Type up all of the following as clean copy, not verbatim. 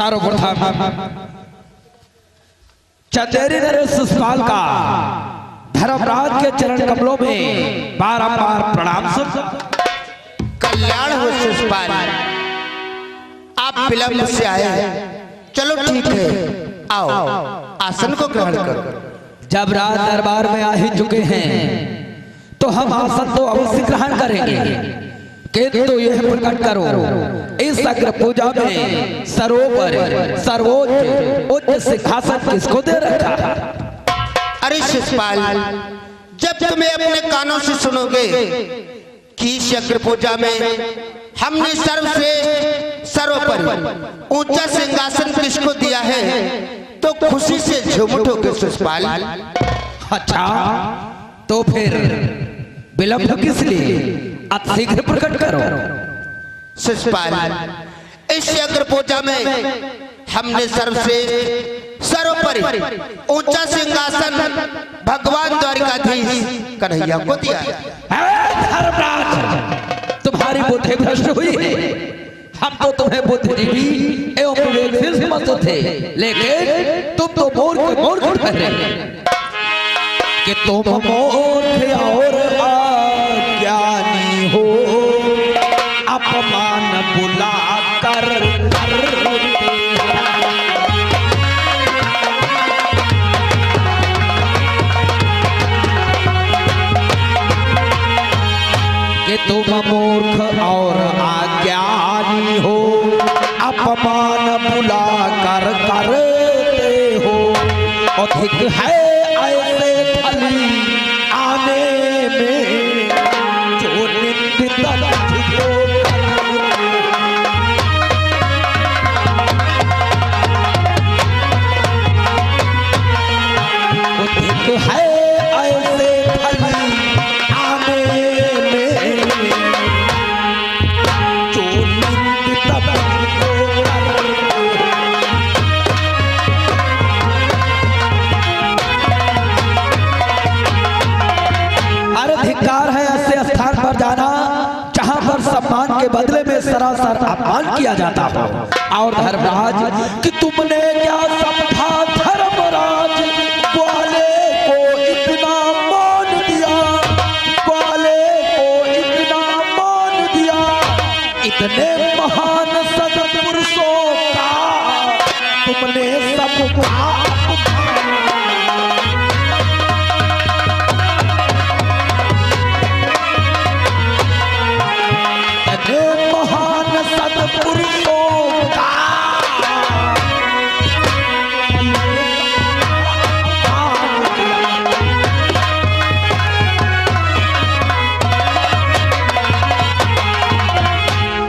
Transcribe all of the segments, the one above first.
सर्वप्रथम चंदेरी नरेश शिशुपाल का धर्मराज के चरण कमलों में बारंबार प्रणाम। कल्याण हो शिशुपाल, आप विलंब से आए, चलो ठीक है, आओ आसन को ग्रहण करो। जब राज दरबार में आ ही चुके हैं तो हम आसन तो अवश्य ग्रहण करेंगे, किंतु यह प्रकट करो इस अग्र पूजा में सरोवर सर्वोच्च उच्च सिंहासन किसको दे रखा है? अरे शिशुपाल, जब तुम्हें अपने कानों से सुनोगे कि इस अग्र पूजा में हमने सर्वश्रेष्ठ सर्वोपरि ऊंचा सिंहासन किसको दिया है तो खुशी से झूम उठोगे शिशुपाल। अच्छा, तो फिर विलंब किस लिए? शीघ्र प्रकट करो। शिशुपाल, इस अग्र पूजा में हमने सर्वश्रेष्ठ सर्वोपरि ऊंचा सिंहासन भगवान द्वारिकाधीश कन्हैया को दिया है। धर्मराज, तुम्हारी बुद्धि भ्रष्ट हुई है। हम तो तुम्हें बुद्धिजीवी एवं विवेकशील समझते थे, लेकिन तुम तो मूर्ख ठहरे कि तुम मूर्ख और अज्ञानी हो, अपमान बुला कर कि तुम मूर्ख और अज्ञानी हो, अपमान बुला कर करते हो। अधिक है ऐसे फली आने में जो निंदित हो। अधिक है ऐसे फली आने में जो निंदित हो। अधिकार है ऐसे स्थान पर जाना जहां पर सम्मान के बदले में सरासर अपमान किया जाता हो। और धर्मराज कि तुमने क्या समझा धर्मराज, ग्वाले को इतना मान दिया, ग्वाले को इतना मान दिया। इतने महान सत्पुरुषों का तुमने सबका महान सत्पुरुषों का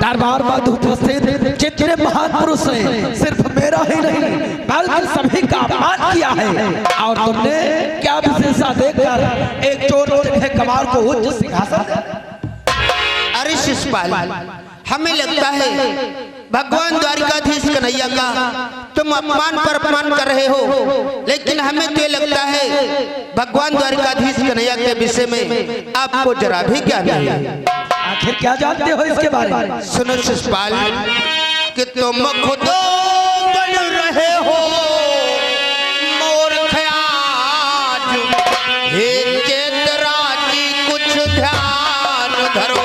दरबार में उपस्थित जितने महान पुरुष हैं, सिर्फ मेरा ही नहीं बल्कि सभी का अपमान किया है। और तुमने क्या विशेषता देखकर एक चोर कमार को उच्च सिंहासन? अरे शिशुपाल, हमें लगता है भगवान द्वारिकाधीश कन्हैया का तुम अपमान पर अपमान कर रहे हो, लेकिन हमें तो लगता है भगवान द्वारिकाधीश कन्हैया के विषय में आपको जरा भी ज्ञान नहीं है। आखिर क्या जानते हो इसके बारे में? सुनो शिशुपाल, कि तुम खुद बन रहे हो मूर्ख आज, हे चेतराजी कुछ ध्यान धरो।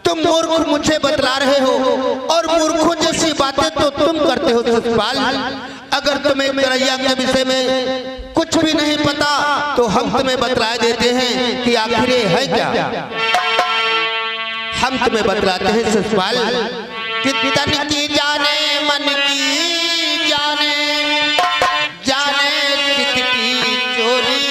तुम मूर्ख मुझे बतला रहे हो और मूर्खों जैसी बातें तो तुम करते हो शिशुपाल। अगर तुम्हें कन्हैया के विषय में कुछ भी नहीं पता तो हम तुम्हें बतला देते हैं कि आखिर ये है क्या। हम तुम्हें बतलाते हैं शिषपाल कि तन की जाने मन की जाने जाने चित की चोरी,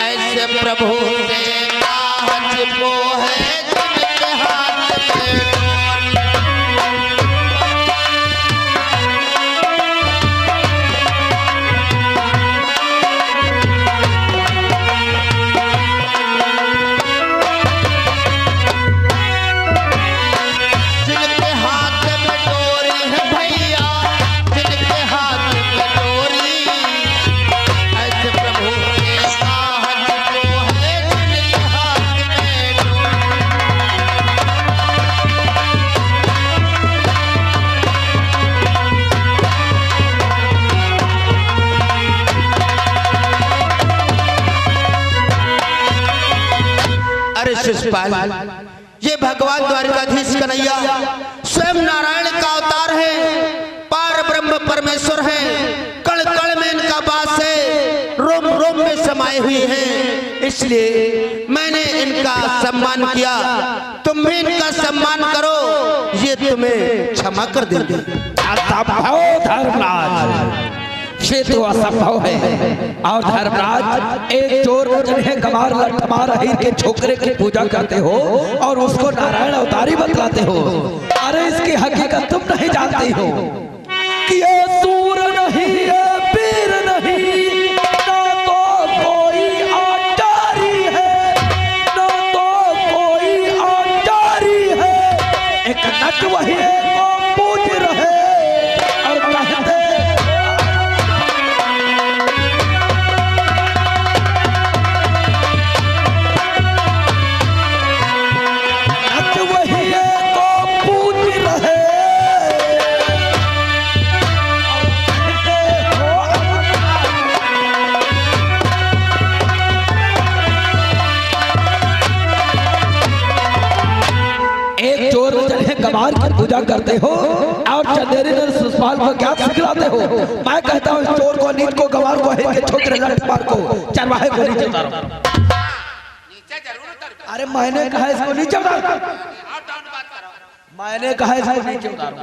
ऐसे प्रभु से काहत वो है जिनके हाथ में शिषपाल, ये भगवान द्वारिकाधीश कन्हैया स्वयं नारायण का अवतार है, पार ब्रह्म परमेश्वर है, कण कण में इनका वास है, रोम रोम में समाये हुए हैं। इसलिए मैंने इनका सम्मान किया, तुम भी इनका सम्मान करो, ये तुम्हें क्षमा कर देंगे। धर्मराज, ये तो असंभव है। और धर्मराज, एक चोर को जिन्हें गमार लठमार अहीर के छोकरे की पूजा करते हो और उसको नारायण अवतारी बतलाते हो। अरे इसकी हकीकत तुम नहीं जानती हो कि ये सूर नहीं, ये पीर नहीं, ना तो कोई आचारी है, ना तो कोई आचारी है। एक नट वही को पूज रहे और कहते गमार की पूजा करते हो और चंदेरी नर शिषपाल को क्या सिखलाते हो। मैं कहता हूँ चोर को, नीच को, गमार को, अहीर के छोकरे लठमार को, चरवाहे को नीचे उतारो। अरे मैंने कहा इसको नीचे उतारो, मैंने कहा इसको नीचे उतारो।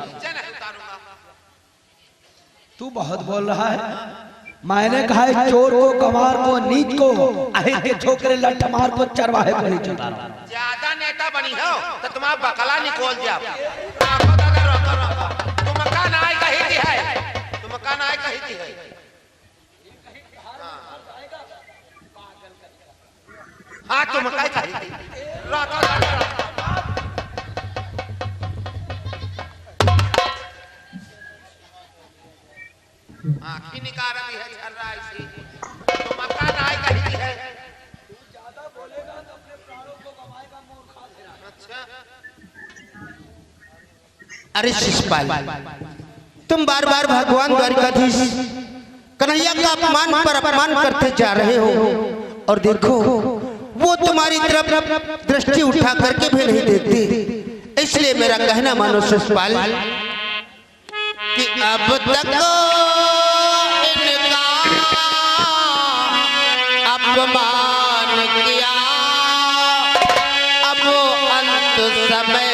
तू बहुत बोल रहा है। मैंने कहा है चोर को, गमार को, नीच को, अहीर के छोकरे लठमार को, चरवाहे को नीचे उतारो। ज्यादा नेता बनी हो तो तुम्हारा बकला निकोल जाओ। तुम का नाय कही थी है, तुम का नाय कही थी है। हाँ तुम का कही थी। आँखी निकाल रही है, चल रहा है इसी। तुम का नाय कही थी है। अरे शिषपाल, तुम बार बार भगवान द्वारिकाधीश कन्हैया का अपमान पर अपमान करते जा रहे हो और देखो वो तुम्हारी तरफ दृष्टि उठा करके भी नहीं देखती। इसलिए मेरा कहना मानो शिषपाल कि अब तक इनका अपमान किया, अब अंत समय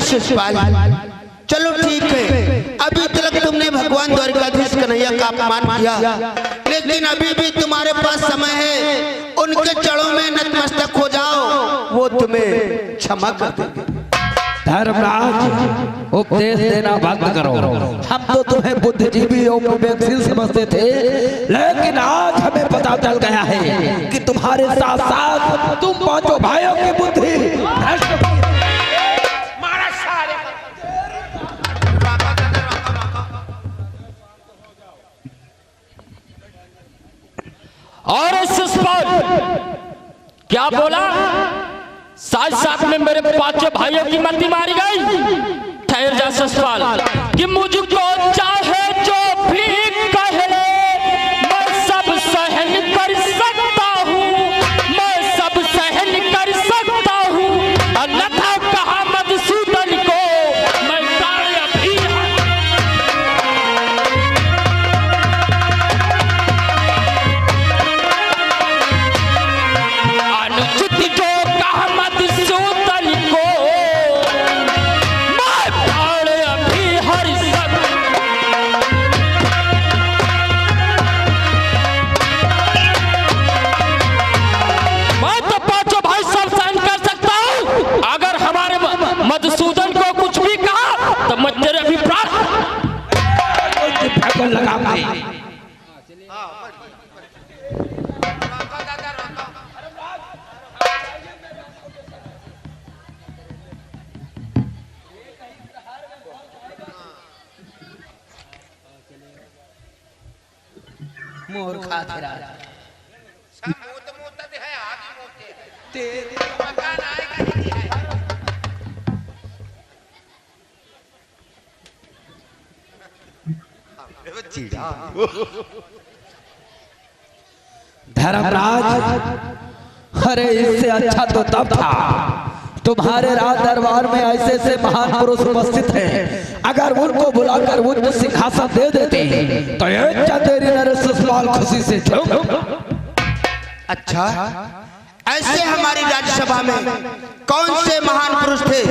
शिषपाल, चलो ठीक है, अभी तक तुमने भगवान द्वारिकाधीश कन्हैया का अपमान किया, लेकिन अभी भी तुम्हारे पास समय है, उनके चरणों में नतमस्तक हो जाओ, वो तुम्हें क्षमा कर देंगे। धर्मराज उपदेश देना बंद करो। हम तो तुम्हें बुद्धिजीवी और विवेकशील समझते थे, लेकिन आज हमें पता चल गया है कि तुम्हारे साथ साथ तुम पांचों भाइयों की बुद्धि भ्रष्ट। मारा सारे और शिषपाल क्या बोला? साथ साथ में मेरे पांचों भाइयों की मती मारी गई। ठहर जा शिषपाल, कि मुझको चाहे जो भी कहे मैं सब सहन कर सकता हूँ, मैं सब सहन कर सकता हूँ। अन्यथा कहा मधुसूदन को मैं कार्य भी अनुचित जो कहा मधुसूदन को मैं प्राण अभी हर सकता। मैं तो पांचों भाई सब सहन कर सकता हूँ। अगर हमारे मधुसूदन को कुछ भी कहा तो मैं तेरे अभिप्राय लगा मूर्खा तेरा सब मुत है, आगे मुते है तेरे मकान आएगा नहीं है। धर्मराज, अरे इससे अच्छा तो तब था तुम्हारे राज दरबार में ऐसे ऐसे महान पुरुष उपस्थित हैं, अगर उनको बुलाकर उच्च सिंहासन दे देते तो ये तेरी नरेश शिषपाल खुशी से झूम। अच्छा, ऐसे हमारी राज्यसभा में कौन से महान पुरुष थे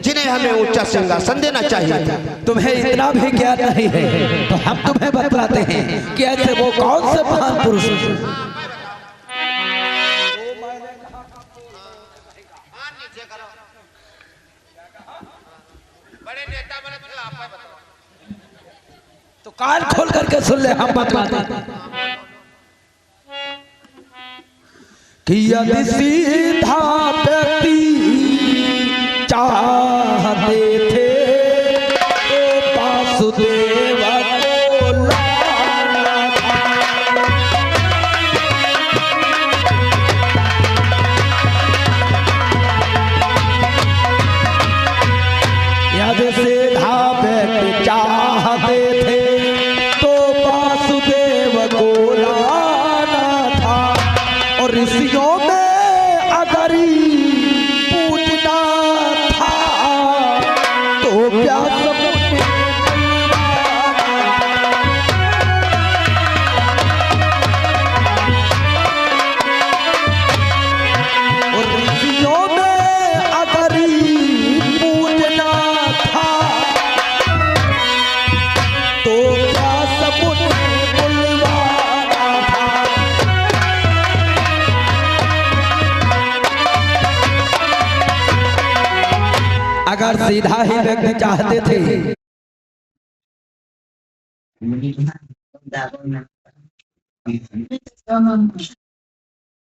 जिन्हें हमें ऊंचा सिंहासन देना चाहिए था? तुम्हें इतना भी ज्ञान नहीं है तो हम तुम्हें बतलाते हैं कि ऐसे वो कौन से महान पुरुष हैं। नीचे करो, बड़े नेता बने तो आप बताओ। तो कान खोल करके सुन ले, हम बतलाते हैं कि यदि सीधा व्यक्ति चाहते थे तो वासुदेव को लाना था। यदि सीधा व्यक्ति चाहते थे तो वासुदेव को लाना था, और ऋषियों में अगर पूजना था तो व्यास मुनि और ऋषियों में अगर पूजना था तो व्यास मुनि बुलवाना था। अगर सीधा ही व्यक्ति चाहते थे